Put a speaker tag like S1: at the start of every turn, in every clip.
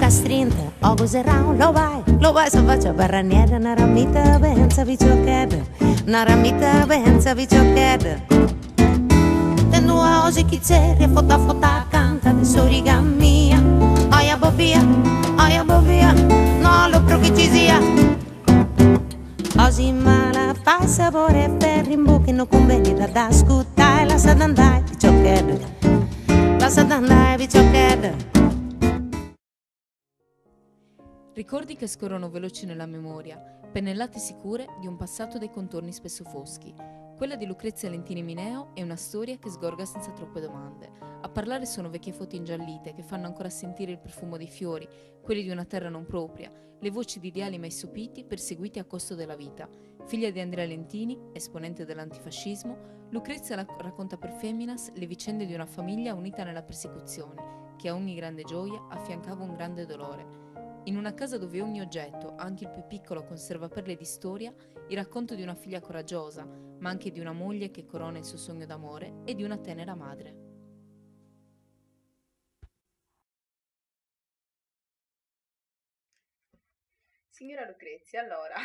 S1: a strinta, o coserà, lo vai, se faccia barraniera, una ramita, pensa, viciocchetto, una ramita, pensa, viciocchetto. Tendo a oggi chi c'è, fotta, canta, di soriga mia, aia bobia, no, lo pro che ci sia. Oggi mala fa sapore per rimbuchino con bene da ascoltare, lascia andare, viciocchetto.
S2: Ricordi che scorrono veloci nella memoria, pennellate sicure di un passato dai contorni spesso foschi. Quella di Lucrezia Lentini Mineo è una storia che sgorga senza troppe domande. A parlare sono vecchie foto ingiallite che fanno ancora sentire il profumo dei fiori, quelli di una terra non propria, le voci di ideali mai sopiti perseguiti a costo della vita. Figlia di Andrea Lentini, esponente dell'antifascismo, Lucrezia racconta per Feminas le vicende di una famiglia unita nella persecuzione, che a ogni grande gioia affiancava un grande dolore. In una casa dove ogni oggetto, anche il più piccolo, conserva perle di storia, il racconto di una figlia coraggiosa, ma anche di una moglie che corona il suo sogno d'amore e di una tenera madre.
S3: Signora Lucrezia, allora,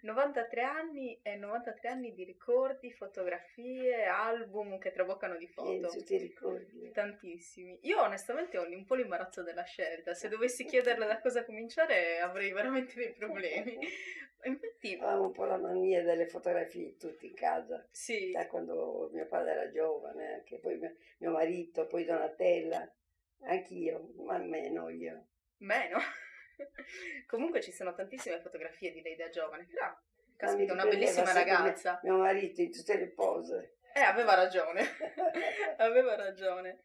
S3: 93 anni e 93 anni di ricordi, fotografie, album che traboccano di foto.
S4: Tutti i ricordi.
S3: Tantissimi. Io onestamente ho un po' l'imbarazzo della scelta. Se dovessi chiederle da cosa cominciare avrei veramente dei problemi. Infatti...
S4: Avevo un po' la mania delle fotografie tutti in casa.
S3: Sì.
S4: Da quando mio padre era giovane, anche poi mio marito, poi Donatella, anch'io, ma meno io.
S3: Meno? Comunque ci sono tantissime fotografie di lei da giovane. Però, caspita, una bellissima ragazza.
S4: Mio marito in tutte le pose.
S3: Aveva ragione. Aveva ragione.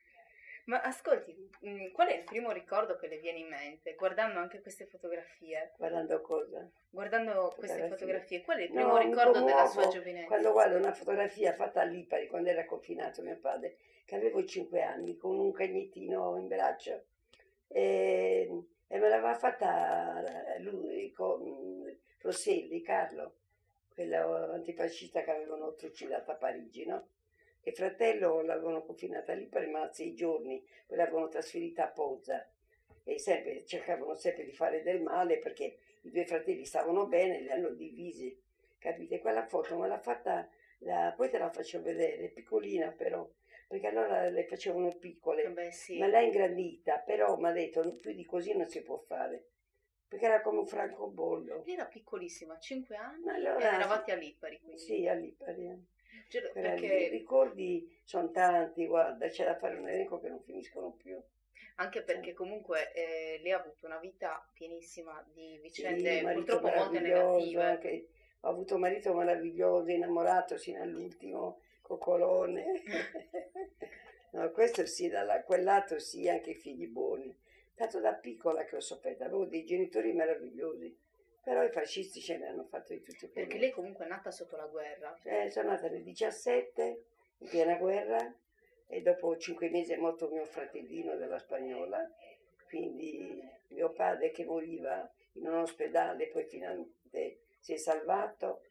S3: Ma ascolti, qual è il primo ricordo che le viene in mente, guardando anche queste fotografie?
S4: Guardando cosa?
S3: Guardando queste fotografie, qual è il primo ricordo della sua giovinezza?
S4: Quando guardo una fotografia fatta a Lipari, quando era confinato mio padre, che avevo 5 anni, con un cagnettino in braccio, e me l'aveva fatta lui con Rosselli, Carlo, quello antifascista che avevano trucidato a Parigi, no? E fratello l'avevano confinata lì per rimanere 6 giorni, poi l'avevano trasferita a Pozza e cercavano sempre di fare del male perché i due fratelli stavano bene, li hanno divisi, capite? Quella foto me l'ha fatta, poi te la faccio vedere, piccolina però, perché allora le facevano piccole,
S3: sì.
S4: Ma l'ha ingrandita, però mi ha detto più di così non si può fare, perché era come un francobollo.
S3: Era piccolissima, 5 anni,
S4: allora,
S3: e eravate a Lipari quindi.
S4: Sì, a Lipari.
S3: Perché...
S4: I ricordi sono tanti, guarda, c'è da fare un elenco che non finiscono più.
S3: Anche perché comunque lei ha avuto una vita pienissima di vicende, sì, purtroppo molte negative.
S4: Anche, ho avuto un marito meraviglioso, innamorato sino all'ultimo, coccolone. No, questo sì, da quel lato sì, anche i figli buoni. Tanto da piccola che ho sofferto, avevo dei genitori meravigliosi. Però i fascisti ce ne hanno fatto di tutti.
S3: Perché lei comunque è nata sotto la guerra.
S4: Sono nata nel 17, in piena guerra, e dopo 5 mesi è morto mio fratellino della spagnola, quindi mio padre che moriva in un ospedale, poi finalmente si è salvato,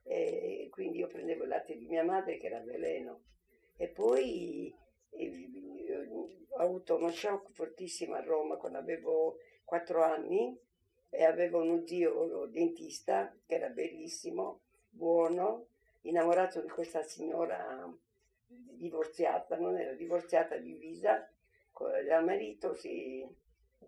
S4: e quindi io prendevo il latte di mia madre che era veleno. E poi ho avuto uno shock fortissimo a Roma quando avevo 4 anni, e avevo uno zio dentista che era bellissimo, buono, innamorato di questa signora divorziata, non era divorziata, divisa dal marito, sì.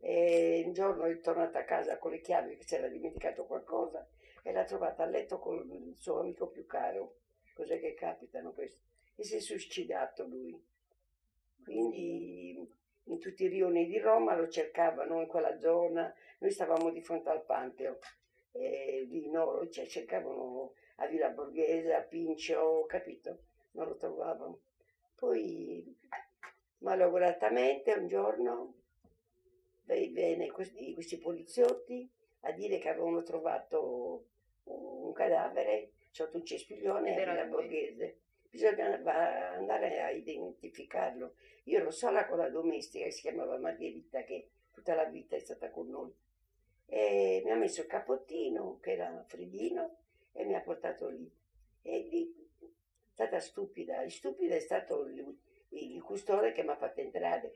S4: E un giorno è tornata a casa con le chiavi, che si era dimenticato qualcosa, e l'ha trovata a letto con il suo amico più caro. Cos'è che capitano questo? E si è suicidato lui. Quindi in tutti i rioni di Roma lo cercavano in quella zona. Noi stavamo di fronte al Pantheon, lì no, cercavano a Villa Borghese, a Pincio, capito? Non lo trovavano. Poi malauguratamente un giorno venne questi poliziotti a dire che avevano trovato un cadavere sotto un cespuglione a Villa Borghese. Bisogna andare a identificarlo. Io ero sola con la domestica che si chiamava Margherita, che tutta la vita è stata con noi. E mi ha messo il cappottino, che era freddino, e mi ha portato lì. E lì è stata stupida. Stupida è stato il custode che mi ha fatto entrare.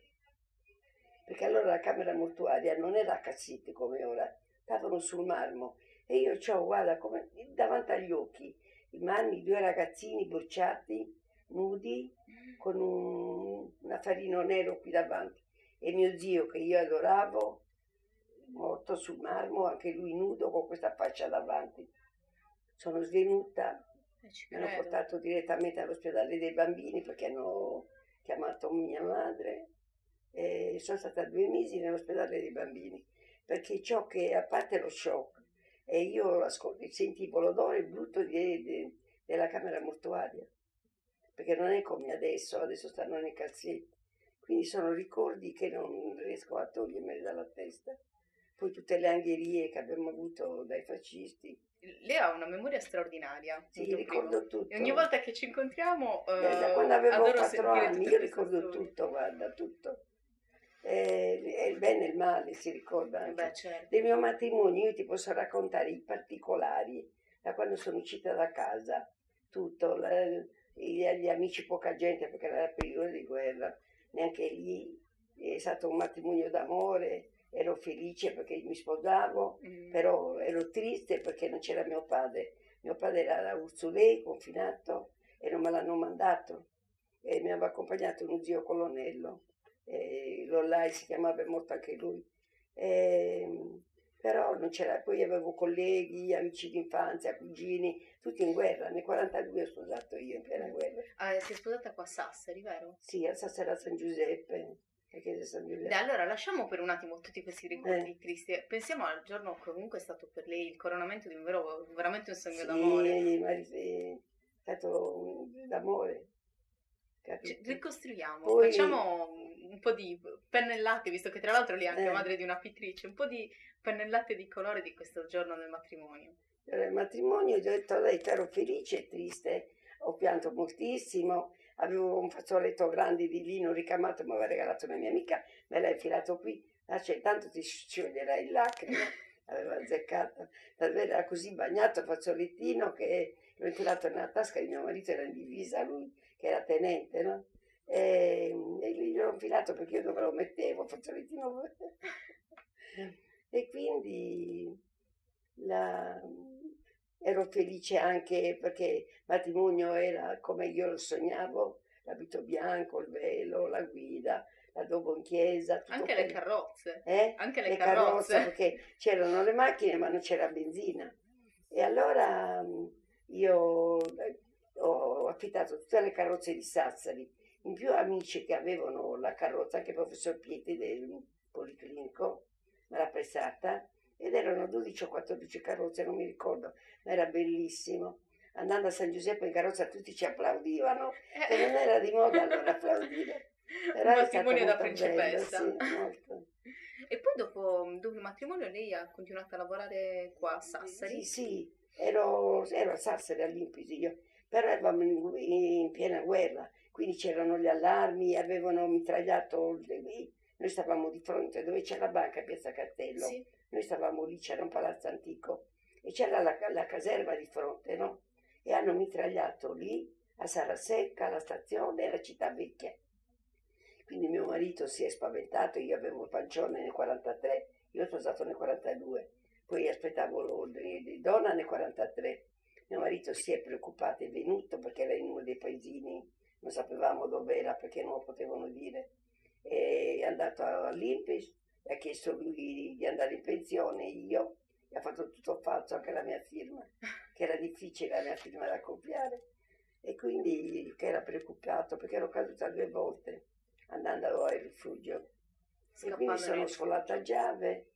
S4: perché allora la camera mortuaria non era a cassetti come ora, stavano sul marmo e io c'ho, guarda, come davanti agli occhi, i marmi, due ragazzini bruciati, nudi, con un affarino nero qui davanti e mio zio che io adoravo, morto sul marmo, anche lui nudo con questa faccia davanti. Sono svenuta, mi hanno portato direttamente all'ospedale dei bambini perché hanno chiamato mia madre e sono stata 2 mesi nell'ospedale dei bambini perché ciò che, a parte lo shock, e io sentivo l'odore brutto della camera mortuaria, perché non è come adesso stanno nei cassetti, quindi sono ricordi che non riesco a togliermeli dalla testa. Poi tutte le angherie che abbiamo avuto dai fascisti.
S3: Lei ha una memoria straordinaria.
S4: Sì, ricordo tutto.
S3: E ogni volta che ci incontriamo,
S4: da quando avevo 4 anni, io ricordo
S3: storie.
S4: tutto, guarda, tutto. Il bene e il male si ricorda anche.
S3: Beh, certo.
S4: Del mio matrimonio io ti posso raccontare i particolari, da quando sono uscita da casa, tutto, gli amici poca gente perché era il periodo di guerra, neanche lì, è stato un matrimonio d'amore, ero felice perché mi sposavo, però ero triste perché non c'era mio padre era a Urzulei, confinato, e non me l'hanno mandato, e mi aveva accompagnato uno zio colonnello, Lollai si chiamava, è morto anche lui, però non c'era, poi avevo colleghi, amici d'infanzia, cugini, tutti in guerra, nel 42 ho sposato io in piena guerra.
S3: Ah, si è sposata qua a Sassari, vero?
S4: Sì, a Sassari a San Giuseppe.
S3: Beh, allora lasciamo per un attimo tutti questi ricordi tristi. Pensiamo al giorno che comunque è stato per lei il coronamento di veramente un sogno d'amore.
S4: Sì, è stato d'amore.
S3: Ricostruiamo,
S4: Poi,
S3: facciamo un po' di pennellate, visto che tra l'altro lei è anche madre di una pittrice, un po' di pennellate di colore di questo giorno del matrimonio.
S4: Il matrimonio, ho detto, dai, ero felice e triste, ho pianto moltissimo. Avevo un fazzoletto grande di lino ricamato, mi aveva regalato una mia amica, me l'ha infilato qui, c'è tanto ti scioglierai in lacrime, aveva azzeccato, davvero era così bagnato il fazzolettino che l'ho infilato nella tasca di mio marito, era in divisa lui, che era tenente, no? E gli ho infilato perché io dove lo mettevo, il fazzolettino. E quindi ero felice anche perché il matrimonio era come io lo sognavo, l'abito bianco, il velo, la guida, l'adobo in chiesa. Tutto
S3: anche le carrozze. Anche le
S4: carrozze, perché c'erano le macchine ma non c'era benzina. E allora io ho affittato tutte le carrozze di Sassari, in più amici che avevano la carrozza, anche il professor Pieti del Policlinico me l'ha prestata, ed erano 12 o 14 carrozze, non mi ricordo, ma era bellissimo. Andando a San Giuseppe in carrozza tutti ci applaudivano, che non era di moda allora applaudire. Però
S3: un matrimonio da principessa.
S4: Bello, sì, molto.
S3: E poi dopo il matrimonio lei ha continuato a lavorare qua a Sassari?
S4: Sì, ero a Sassari all'Impisi io, però eravamo in piena guerra, quindi c'erano gli allarmi, avevano mitragliato, noi stavamo di fronte dove c'è la banca a Piazza Castello.
S3: Sì.
S4: Noi stavamo lì, c'era un palazzo antico e c'era la caserma di fronte, no? E hanno mitragliato lì, a Sarasecca, la stazione e la città vecchia. Quindi mio marito si è spaventato, io avevo il pancione nel 43, io ho sposato nel 42, poi aspettavo di donna nel 43. Mio marito si è preoccupato, è venuto perché era in uno dei paesini, non sapevamo dove era perché non lo potevano dire. È andato all'Impis, ha chiesto lui di andare in pensione, io, e ha fatto tutto falso, anche la mia firma, che era difficile la mia firma da copiare, e quindi che era preoccupato perché ero caduta 2 volte andando al rifugio. E quindi sono sfolata a Giave,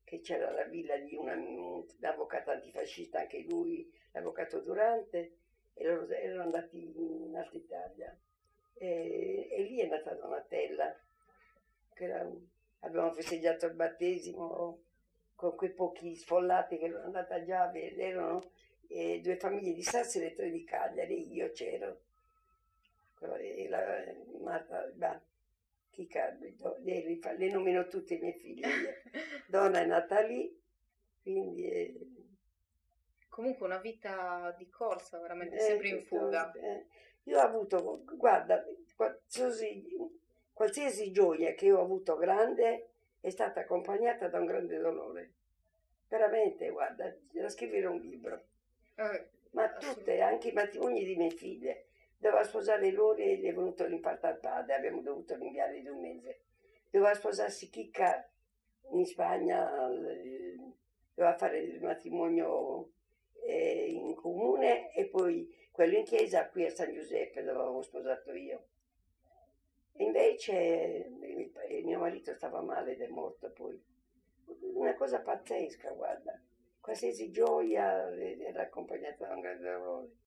S4: che c'era la villa di un avvocato antifascista, anche lui, l'avvocato Durante, e loro erano andati in Alta Italia. E lì è nata Donatella, che abbiamo festeggiato il battesimo con quei pochi sfollati che erano andati a Giave, ed erano 2 famiglie di Sassari e 3 di Cagliari, io c'ero. E Marta, le nomino tutte le mie figlie. Donna è nata lì, quindi...
S3: Comunque una vita di corsa, veramente sempre in fuga.
S4: Io ho avuto, guarda, qualsiasi gioia che io ho avuto grande è stata accompagnata da un grande dolore. Veramente, guarda, da scrivere un libro. Ma tutte, anche i matrimoni di mie figlie. Doveva sposare Lori e gli è venuto l'infarto al padre, abbiamo dovuto rinviare di un mese. Doveva sposarsi Chicca in Spagna, doveva fare il matrimonio in comune e poi quello in chiesa qui a San Giuseppe dove avevo sposato io. E invece mio marito stava male ed è morto poi. Una cosa pazzesca, guarda. Qualsiasi gioia era accompagnata da un grande dolore.